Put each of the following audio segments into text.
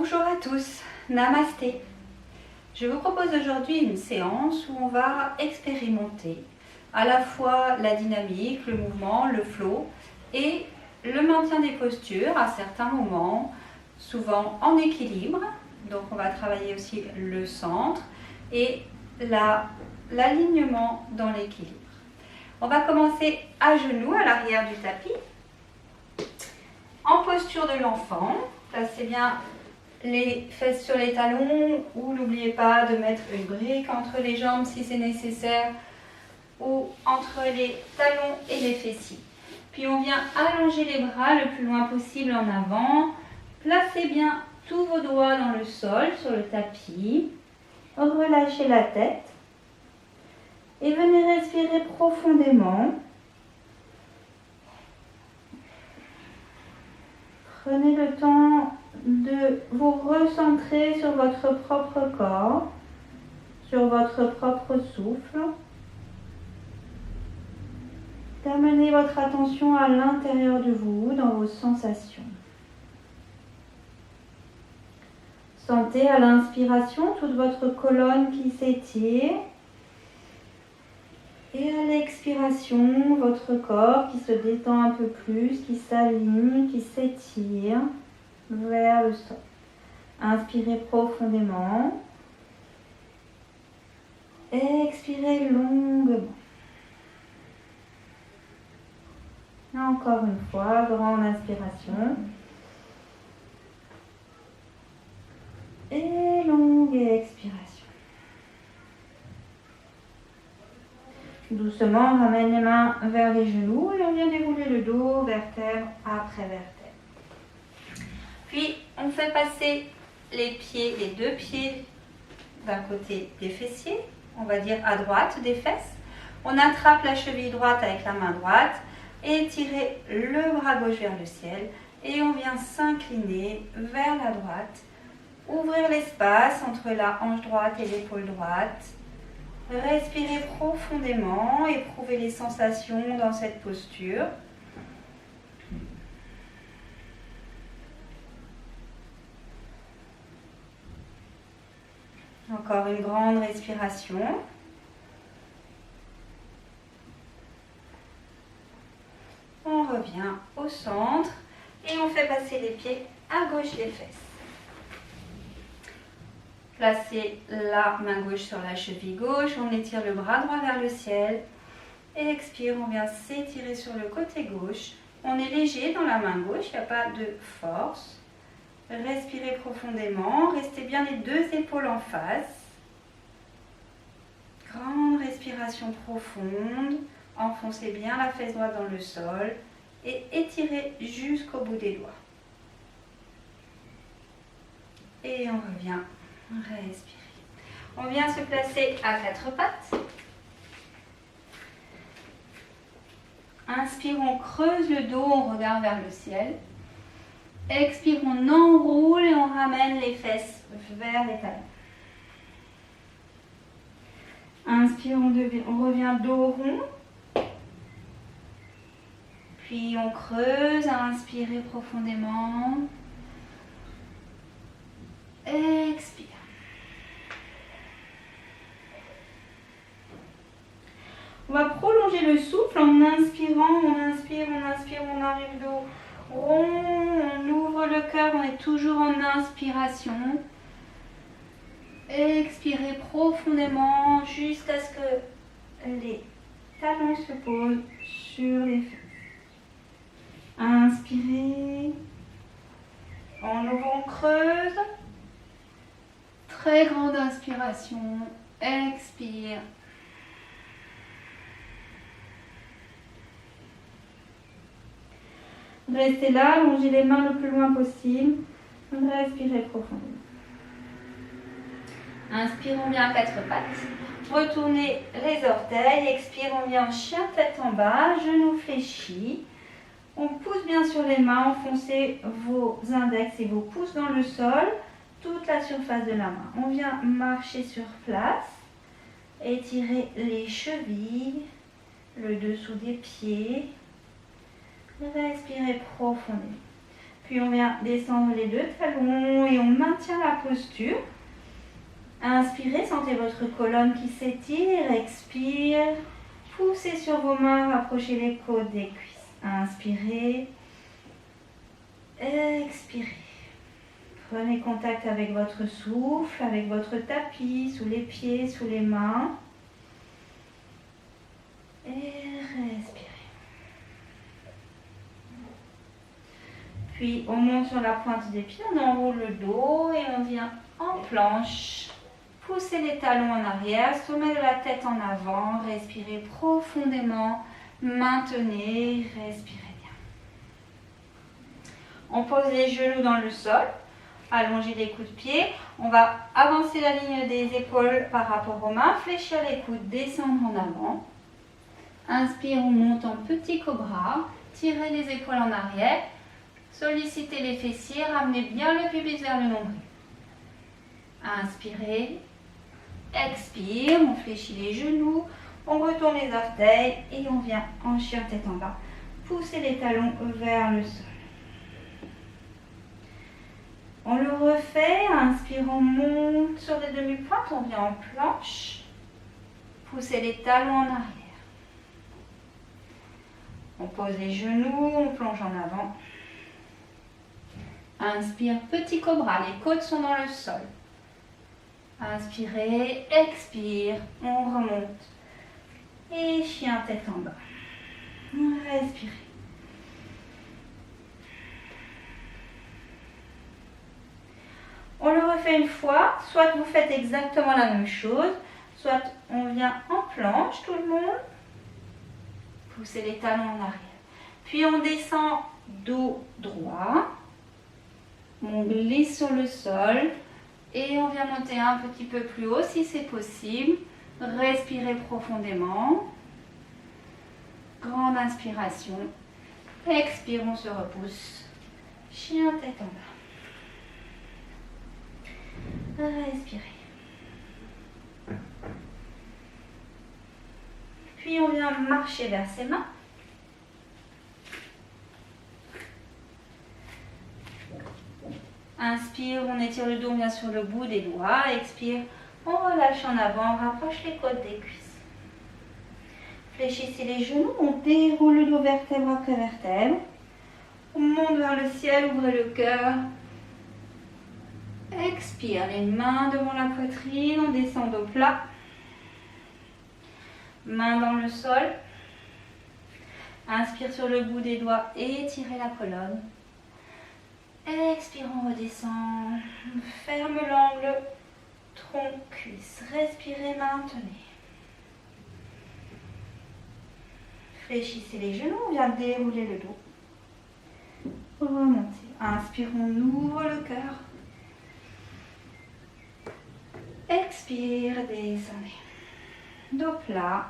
Bonjour à tous, Namasté. Je vous propose aujourd'hui une séance où on va expérimenter à la fois la dynamique, le mouvement, le flow et le maintien des postures à certains moments, souvent en équilibre. Donc on va travailler aussi le centre et l'alignement dans l'équilibre. On va commencer à genoux à l'arrière du tapis, en posture de l'enfant. Placez bien les fesses sur les talons ou n'oubliez pas de mettre une brique entre les jambes si c'est nécessaire ou entre les talons et les fessiers. Puis on vient allonger les bras le plus loin possible en avant. Placez bien tous vos doigts dans le sol, sur le tapis. Relâchez la tête et venez respirer profondément. Prenez le temps de vous recentrer sur votre propre corps, sur votre propre souffle. D'amener votre attention à l'intérieur de vous, dans vos sensations. Sentez à l'inspiration toute votre colonne qui s'étire. Et à l'expiration, votre corps qui se détend un peu plus, qui s'aligne, qui s'étire vers le sol. Inspirez profondément. Expirez longuement. Encore une fois, grande inspiration. Et longue expiration. Doucement, on ramène les mains vers les genoux et on vient dérouler le dos, vertèbre après vertèbre. Puis, on fait passer les deux pieds d'un côté des fessiers, on va dire à droite des fesses. On attrape la cheville droite avec la main droite et étirer le bras gauche vers le ciel. Et on vient s'incliner vers la droite, ouvrir l'espace entre la hanche droite et l'épaule droite. Respirez profondément, éprouvez les sensations dans cette posture. Encore une grande respiration. On revient au centre et on fait passer les pieds à gauche des fesses. Placez la main gauche sur la cheville gauche, on étire le bras droit vers le ciel. Et expire, on vient s'étirer sur le côté gauche. On est léger dans la main gauche, il n'y a pas de force. Respirez profondément, restez bien les deux épaules en face. Grande respiration profonde, enfoncez bien la fesse droite dans le sol et étirez jusqu'au bout des doigts. Et on revient. Respirez. On vient se placer à quatre pattes. Inspire, on creuse le dos, on regarde vers le ciel. Expire, on enroule et on ramène les fesses vers les talons. Inspire, on revient dos rond. Puis on creuse, inspirez profondément. Expire. On va prolonger le souffle en inspirant, on inspire, on arrive dos rond, on ouvre le cœur, on est toujours en inspiration. Expirez profondément jusqu'à ce que les talons se posent sur les fesses. Inspirez, on ouvre, on creuse. Très grande inspiration, expire. Restez là, allongez les mains le plus loin possible. Respirez profondément. Inspire, on vient à quatre pattes. Retournez les orteils. Expire, on vient en chien tête en bas, genoux fléchis. On pousse bien sur les mains, enfoncez vos index et vos pouces dans le sol. Toute la surface de la main. On vient marcher sur place. Étirez les chevilles, le dessous des pieds. Respirez profondément. Puis on vient descendre les deux talons et on maintient la posture. Inspirez, sentez votre colonne qui s'étire. Expire. Poussez sur vos mains, rapprochez les côtes des cuisses. Inspirez. Expirez. Prenez contact avec votre souffle, avec votre tapis, sous les pieds, sous les mains. Et respirez. Puis on monte sur la pointe des pieds, on enroule le dos et on vient en planche. Poussez les talons en arrière, sommet de la tête en avant. Respirez profondément. Maintenez, respirez bien. On pose les genoux dans le sol. Allongez les coudes de pied. On va avancer la ligne des épaules par rapport aux mains. Fléchir les coudes, descendre en avant. Inspire, on monte en petit cobra. Tirez les épaules en arrière. Sollicitez les fessiers. Ramenez bien le pubis vers le nombril. Inspirez. Expire, on fléchit les genoux, on retourne les orteils et on vient en chien tête en bas. Poussez les talons vers le sol. On le refait, inspire, on monte sur les demi-pointes, on vient en planche. Poussez les talons en arrière. On pose les genoux, on plonge en avant. Inspire, petit cobra, les côtes sont dans le sol. Inspirez, expire, on remonte. Et chien tête en bas. Respirez. On le refait une fois, soit vous faites exactement la même chose, soit on vient en planche, tout le monde. Poussez les talons en arrière. Puis on descend dos droit. On glisse sur le sol. Et on vient monter un petit peu plus haut si c'est possible. Respirez profondément. Grande inspiration. Expire, on se repousse. Chien tête en bas. Respirez. Puis on vient marcher vers ses mains. Inspire, on étire le dos, on vient sur le bout des doigts. Expire, on relâche en avant, on rapproche les côtes des cuisses. Fléchissez les genoux, on déroule le dos vertèbre après vertèbre. On monte vers le ciel, ouvrez le cœur. Expire, les mains devant la poitrine, on descend au plat. Main dans le sol. Inspire sur le bout des doigts, étirez la colonne. Expire, on redescend. Ferme l'angle, tronc, cuisse. Respirez, maintenez. Fléchissez les genoux, on vient dérouler le dos. Remontez. Inspire, on ouvre le cœur. Expire, descendez. Dos plat.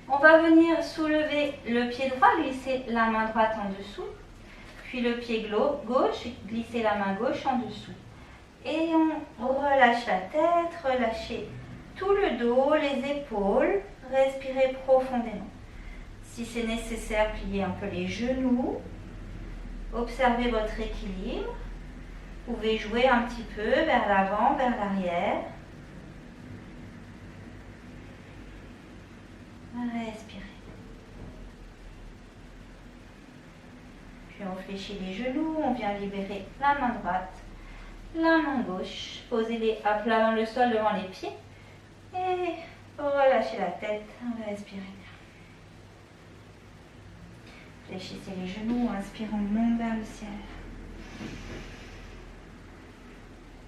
On va venir soulever le pied droit, glisser la main droite en dessous. Puis le pied gauche, glisser la main gauche en dessous. Et on relâche la tête, relâchez tout le dos, les épaules. Respirez profondément. Si c'est nécessaire, pliez un peu les genoux. Observez votre équilibre. Vous pouvez jouer un petit peu vers l'avant, vers l'arrière. Respirez. Puis on fléchit les genoux, on vient libérer la main droite, la main gauche. Posez-les à plat dans le sol devant les pieds. Et relâchez la tête, respirez bien. Fléchissez les genoux, inspire, on monte vers le ciel.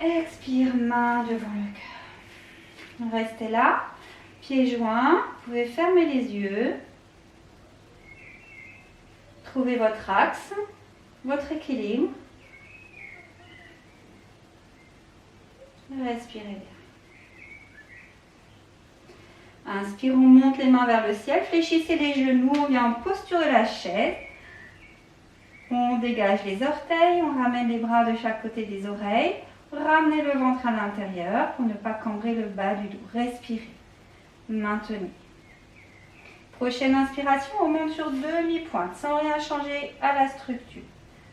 Expire, main devant le cœur. Restez là, pieds joints, vous pouvez fermer les yeux. Trouvez votre axe, votre équilibre. Respirez bien. Inspire, on monte les mains vers le ciel. Fléchissez les genoux, on vient en posture de la chaise. On dégage les orteils, on ramène les bras de chaque côté des oreilles. Ramenez le ventre à l'intérieur pour ne pas cambrer le bas du dos. Respirez. Maintenez. Prochaine inspiration, on monte sur demi-pointe sans rien changer à la structure.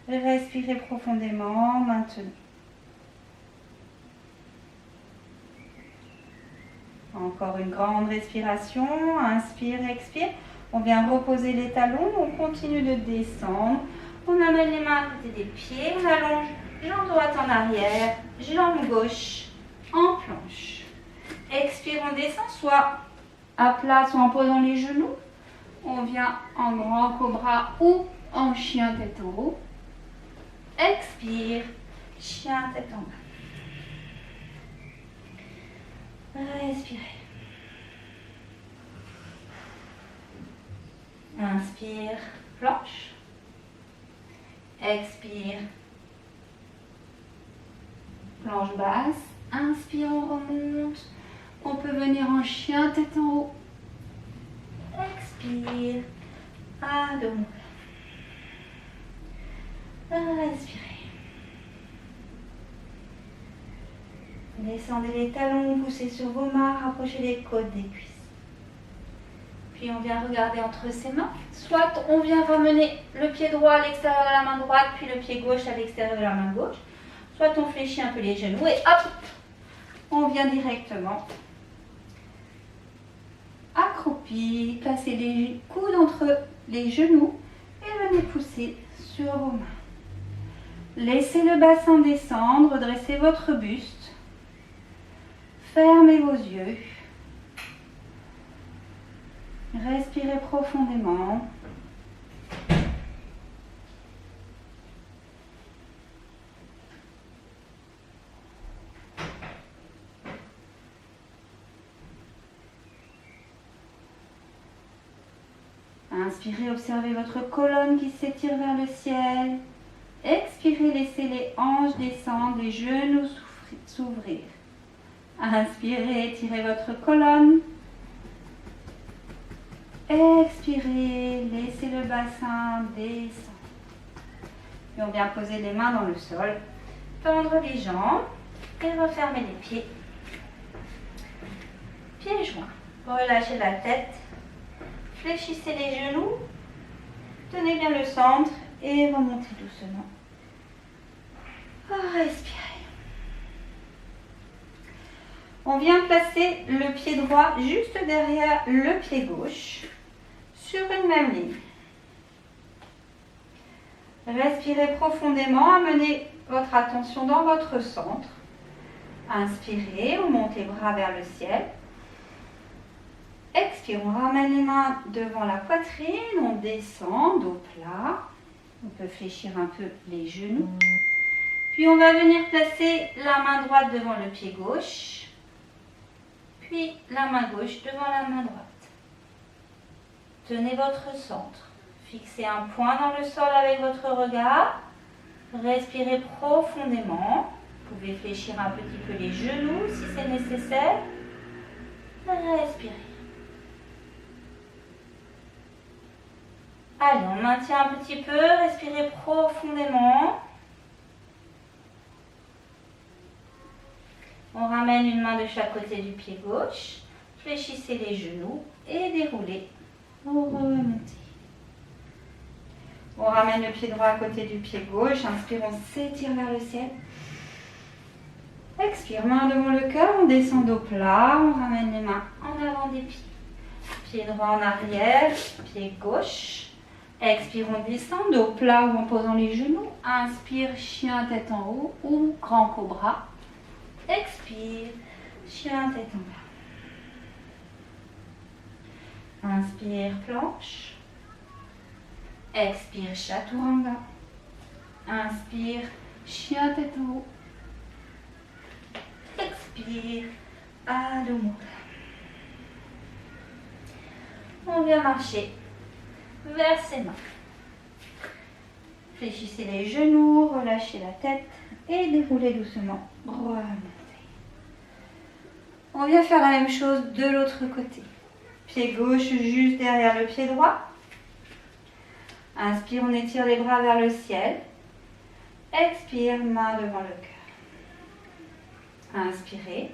Respirez profondément, maintenez. Encore une grande respiration, inspire, expire. On vient reposer les talons, on continue de descendre. On amène les mains à côté des pieds, on allonge jambe droite en arrière, jambe gauche en planche. Expire, on descend, soit à plat, soit en posant les genoux. On vient en grand cobra ou en chien tête en haut. Expire, chien tête en bas. Respirez. Inspire, planche. Expire, planche basse. Inspire, on remonte. On peut venir en chien tête en haut. Expire, à dos. Respirez. Descendez les talons, poussez sur vos mains, rapprochez les côtes des cuisses. Puis on vient regarder entre ses mains. Soit on vient ramener le pied droit à l'extérieur de la main droite, puis le pied gauche à l'extérieur de la main gauche. Soit on fléchit un peu les genoux et hop, on vient directement accroupi. Placez les coudes entre les genoux et venez pousser sur vos mains. Laissez le bassin descendre, redressez votre buste. Fermez vos yeux. Respirez profondément. Inspirez, observez votre colonne qui s'étire vers le ciel. Expirez, laissez les hanches descendre, les genoux s'ouvrir. Inspirez, étirez votre colonne. Expirez, laissez le bassin descendre. Puis on vient poser les mains dans le sol, tendre les jambes et refermer les pieds. Pieds joints. Relâchez la tête. Fléchissez les genoux. Tenez bien le centre et remontez doucement. Respirez. On vient placer le pied droit juste derrière le pied gauche sur une même ligne. Respirez profondément, amenez votre attention dans votre centre. Inspirez, on monte les bras vers le ciel. Expire, on ramène les mains devant la poitrine, on descend, dos plat. On peut fléchir un peu les genoux. Puis on va venir placer la main droite devant le pied gauche. Puis la main gauche devant la main droite. Tenez votre centre. Fixez un point dans le sol avec votre regard. Respirez profondément. Vous pouvez fléchir un petit peu les genoux si c'est nécessaire. Respirez. Allez, on maintient un petit peu. Respirez profondément. On ramène une main de chaque côté du pied gauche. Fléchissez les genoux et déroulez. Vous remontez. On ramène le pied droit à côté du pied gauche. Inspire, on s'étire vers le ciel. Expire, main devant le cœur. On descend dos plat. On ramène les mains en avant des pieds. Pied droit en arrière. Pied gauche. Expire, on descend dos plat ou en posant les genoux. Inspire, chien tête en haut ou grand cobra. Expire, chien tête en bas. Inspire, planche. Expire, chaturanga. Inspire, chien tête en haut. Expire, Adho Mukha. On vient marcher vers ses mains. Fléchissez les genoux, relâchez la tête et déroulez doucement. Remontez. On vient faire la même chose de l'autre côté. Pied gauche juste derrière le pied droit. Inspire, on étire les bras vers le ciel. Expire, main devant le cœur. Inspirez.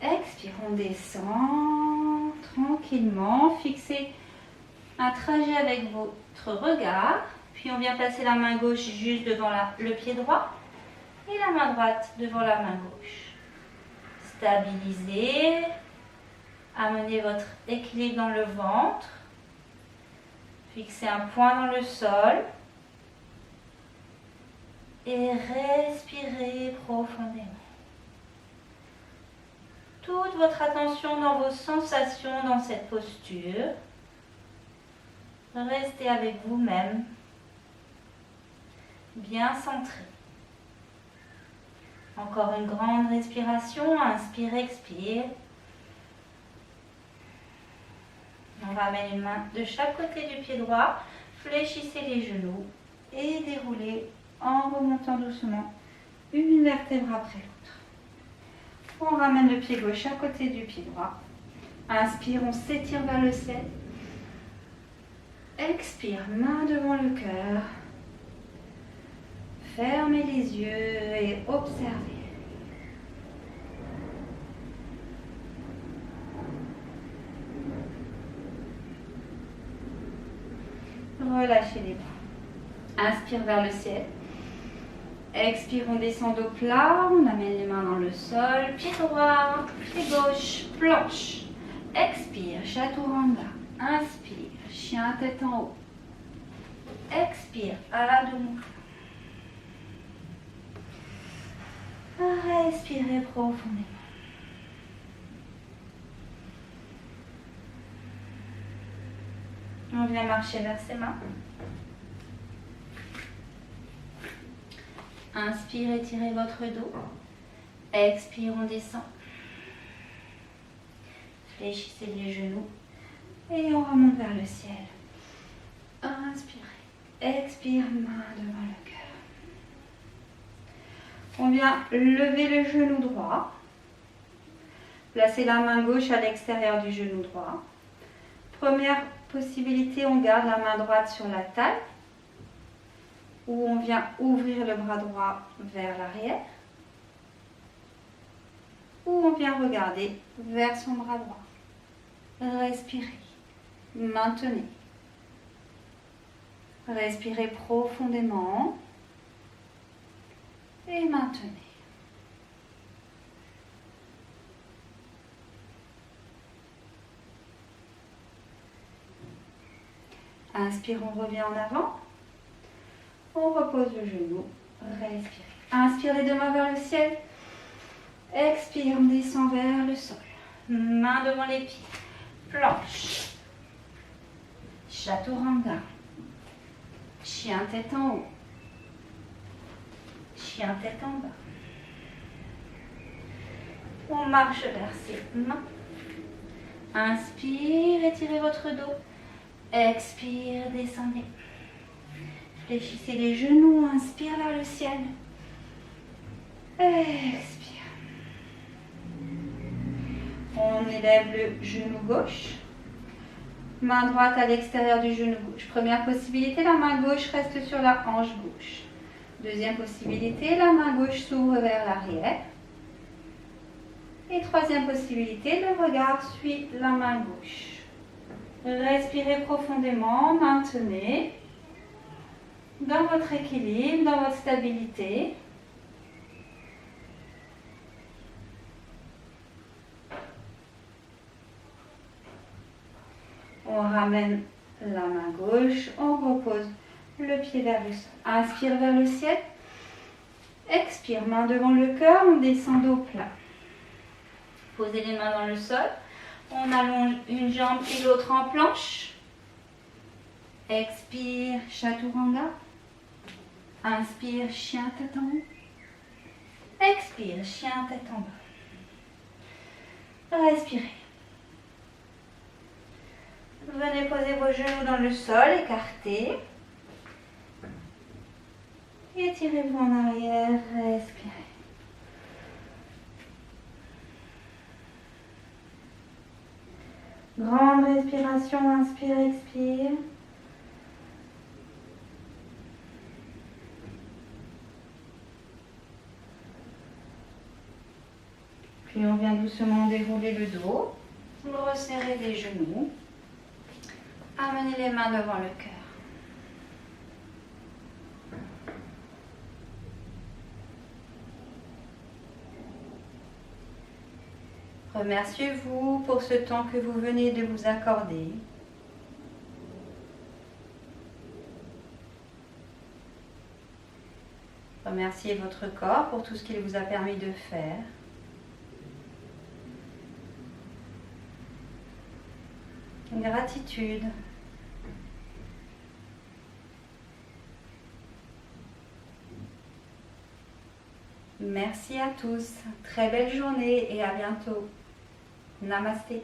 Expire, on descend. tranquillement. Fixez un trajet avec votre regard. Puis on vient placer la main gauche juste devant le pied droit et la main droite devant la main gauche. Stabilisez. Amenez votre équilibre dans le ventre. Fixez un point dans le sol. Et respirez profondément. Toute votre attention dans vos sensations dans cette posture. Restez avec vous-même, bien centré. Encore une grande respiration, inspire, expire. On ramène une main de chaque côté du pied droit, fléchissez les genoux et déroulez en remontant doucement une vertèbre après l'autre. On ramène le pied gauche à côté du pied droit. Inspire, on s'étire vers le ciel. Expire, main devant le cœur. Fermez les yeux et observez. Relâchez les bras. Inspire vers le ciel. Expire, on descend au plat, on amène les mains dans le sol, pied droit, pied gauche, planche. Expire, chaturanga. Inspire, chien tête en haut. Expire, Adho Mukha. Respirez profondément. On vient marcher vers ses mains. Inspire, étirez votre dos. Expire, on descend. Fléchissez les genoux. Et on remonte vers le ciel. Inspirez. Expire, main devant le cœur. On vient lever le genou droit. Placez la main gauche à l'extérieur du genou droit. Première possibilité, on garde la main droite sur la taille. Ou on vient ouvrir le bras droit vers l'arrière. Ou on vient regarder vers son bras droit. Respirez. Maintenez. Respirez profondément. Et maintenez. Inspire, on revient en avant. On repose le genou. Respire. Inspire les deux mains vers le ciel. Expire, on descend vers le sol. Main devant les pieds. Planche. Chaturanga. Chien tête en haut. Chien tête en bas. On marche vers ses mains. Inspire, étirez votre dos. Expire, descendez. Fléchissez les genoux, inspire vers le ciel. Expire. On élève le genou gauche. Main droite à l'extérieur du genou gauche. Première possibilité, la main gauche reste sur la hanche gauche. Deuxième possibilité, la main gauche s'ouvre vers l'arrière. Et troisième possibilité, le regard suit la main gauche. Respirez profondément, maintenez dans votre équilibre, dans votre stabilité. On ramène la main gauche, on repose le pied vers le sol. Inspire vers le ciel. Expire, main devant le cœur, on descend au plat. Posez les mains dans le sol. On allonge une jambe et l'autre en planche. Expire, chaturanga. Inspire, chien tête en haut. Expire, chien tête en bas. Respirez. Venez poser vos genoux dans le sol, écartés. Étirez-vous en arrière, respirez. Grande respiration, inspire, expire. Puis on vient doucement dérouler le dos. Resserrez les genoux. Amenez les mains devant le cœur. Remerciez-vous pour ce temps que vous venez de vous accorder. Remerciez votre corps pour tout ce qu'il vous a permis de faire. Gratitude. Merci à tous. Très belle journée et à bientôt. Namasté.